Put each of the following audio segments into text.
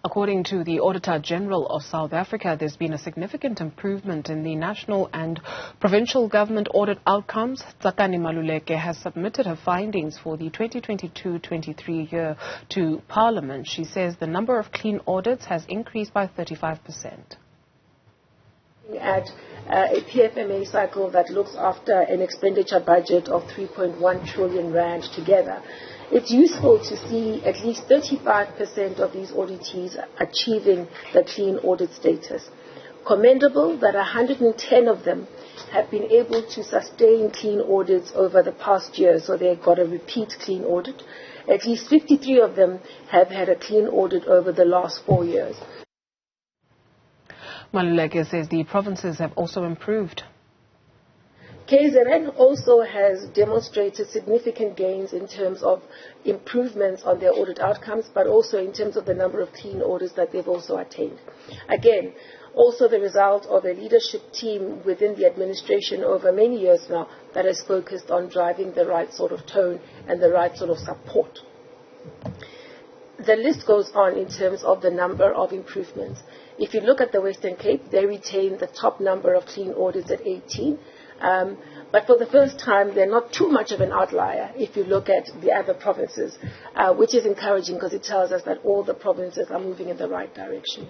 According to the Auditor General of South Africa, there's been a significant improvement in the national and provincial government audit outcomes. Tsakani Maluleke has submitted her findings for the 2022-23 year to Parliament. She says the number of clean audits has increased by 35%. At a PFMA cycle that looks after an expenditure budget of 3.1 trillion rand together, it's useful to see at least 35% of these auditees achieving the clean audit status. Commendable that 110 of them have been able to sustain clean audits over the past year, so they've got a repeat clean audit. At least 53 of them have had a clean audit over the last 4 years. Maluleke says the provinces have also improved. KZN also has demonstrated significant gains in terms of improvements on their audit outcomes, but also in terms of the number of clean audits that they've also attained. Again, also the result of a leadership team within the administration over many years now that has focused on driving the right sort of tone and the right sort of support. The list goes on in terms of the number of improvements. If you look at the Western Cape, they retain the top number of clean audits at 18. But for the first time, they're not too much of an outlier if you look at the other provinces, which is encouraging because it tells us that all the provinces are moving in the right direction.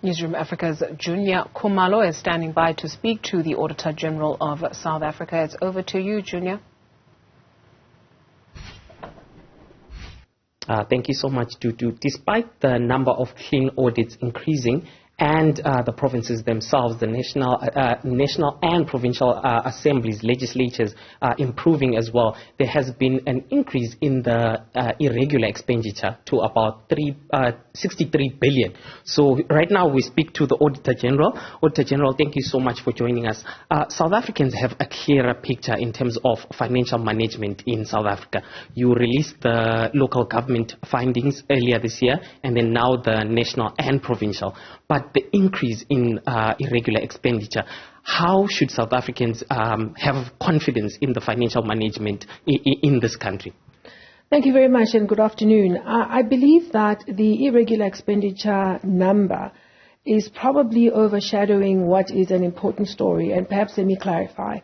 Newzroom Afrika's Juniour Khumalo is standing by to speak to the Auditor General of South Africa. It's over to you, Juniour. Thank you so much, Tutu. Despite the number of clean audits increasing and the provinces themselves, the national and provincial assemblies, legislatures improving as well, there has been an increase in the irregular expenditure to about 63 billion. So right now we speak to the Auditor General. Auditor General, thank you so much for joining us. South Africans have a clearer picture in terms of financial management in South Africa. You released the local government findings earlier this year, and then now the national and provincial. But the increase in irregular expenditure, how should South Africans have confidence in the financial management in this country? Thank you very much and good afternoon. I believe that the irregular expenditure number is probably overshadowing what is an important story, and perhaps let me clarify.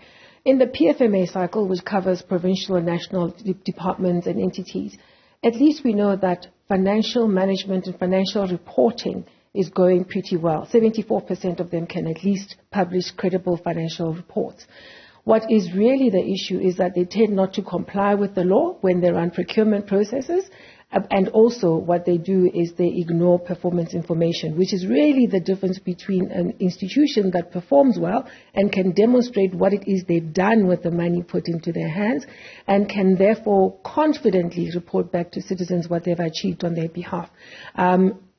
In the PFMA cycle, which covers provincial and national departments and entities, at least we know that financial management and financial reporting is going pretty well. 74% of them can at least publish credible financial reports. What is really the issue is that they tend not to comply with the law when they run procurement processes, and also what they do is they ignore performance information, which is really the difference between an institution that performs well and can demonstrate what it is they've done with the money put into their hands, and can therefore confidently report back to citizens what they've achieved on their behalf.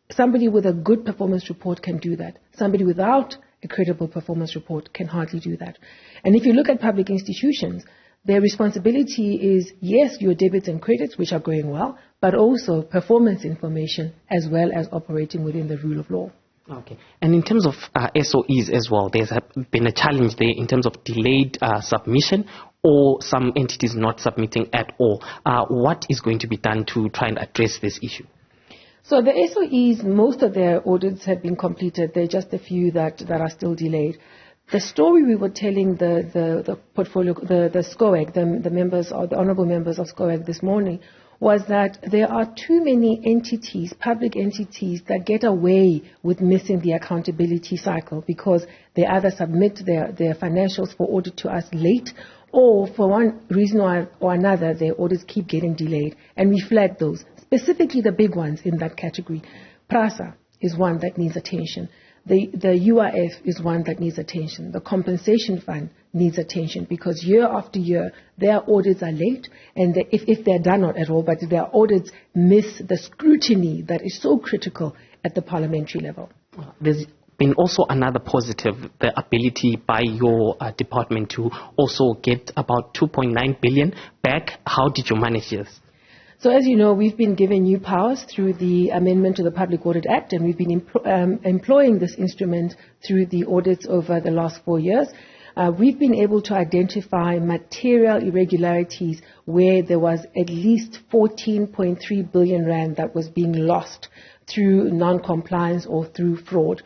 Somebody with a good performance report can do that. Somebody without a credible performance report can hardly do that. And if you look at public institutions, their responsibility is, yes, your debits and credits, which are going well, but also performance information as well as operating within the rule of law. Okay. And in terms of SOEs as well, there's been a challenge there in terms of delayed submission or some entities not submitting at all. What is going to be done to try and address this issue? So the SOEs, most of their audits have been completed. There are just a few that are still delayed. The story we were telling the portfolio, the SCOAG, the members or the honorable members of SCOAG this morning, was that there are too many entities, public entities, that get away with missing the accountability cycle because they either submit their financials for audit to us late, or for one reason or another, their audits keep getting delayed. And we flag those, specifically the big ones in that category. PRASA is one that needs attention. The UIF is one that needs attention. The compensation fund needs attention because year after year, their audits are late, and if they're done not at all, but their audits miss the scrutiny that is so critical at the parliamentary level. There's been also another positive, the ability by your department to also get about 2.9 billion back. How did you manage this? So as you know, we've been given new powers through the amendment to the Public Audit Act, and we've been employing this instrument through the audits over the last 4 years. we've been able to identify material irregularities where there was at least 14.3 billion rand that was being lost through non-compliance or through fraud.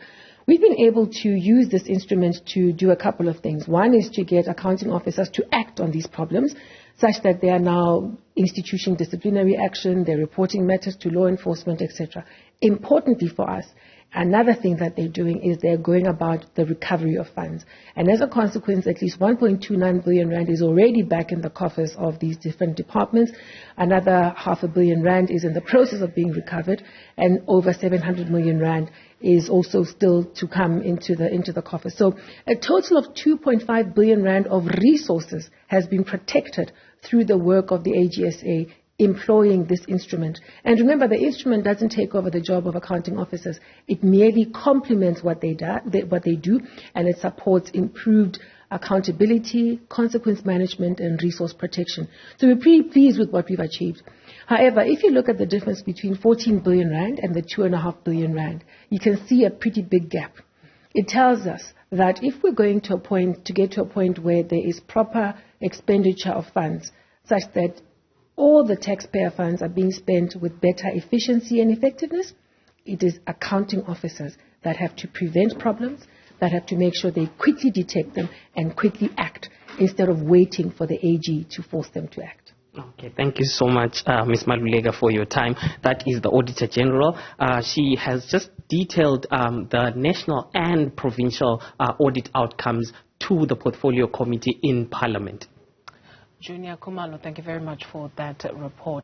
We've been able to use this instrument to do a couple of things. One is to get accounting officers to act on these problems, such that they are now instituting disciplinary action, they're reporting matters to law enforcement, etc. Importantly for us, another thing that they're doing is they're going about the recovery of funds. And as a consequence, at least 1.29 billion rand is already back in the coffers of these different departments. Another 500 million rand is in the process of being recovered, and over 700 million rand is also still to come into the coffers. So a total of 2.5 billion rand of resources has been protected through the work of the AGSA employing this instrument. And remember, the instrument doesn't take over the job of accounting officers. It merely complements what they do, and it supports improved accountability, consequence management, and resource protection. So we're pretty pleased with what we've achieved. However, if you look at the difference between 14 billion rand and the 2.5 billion rand, you can see a pretty big gap. It tells us that if we're going to get to a point where there is proper expenditure of funds, such that all the taxpayer funds are being spent with better efficiency and effectiveness, it is accounting officers that have to prevent problems, that have to make sure they quickly detect them and quickly act, instead of waiting for the AG to force them to act. Okay, thank you so much, Ms. Maluleke, for your time. That is the Auditor General. She has just detailed the national and provincial audit outcomes to the Portfolio Committee in Parliament. Juniour Khumalo, thank you very much for that report.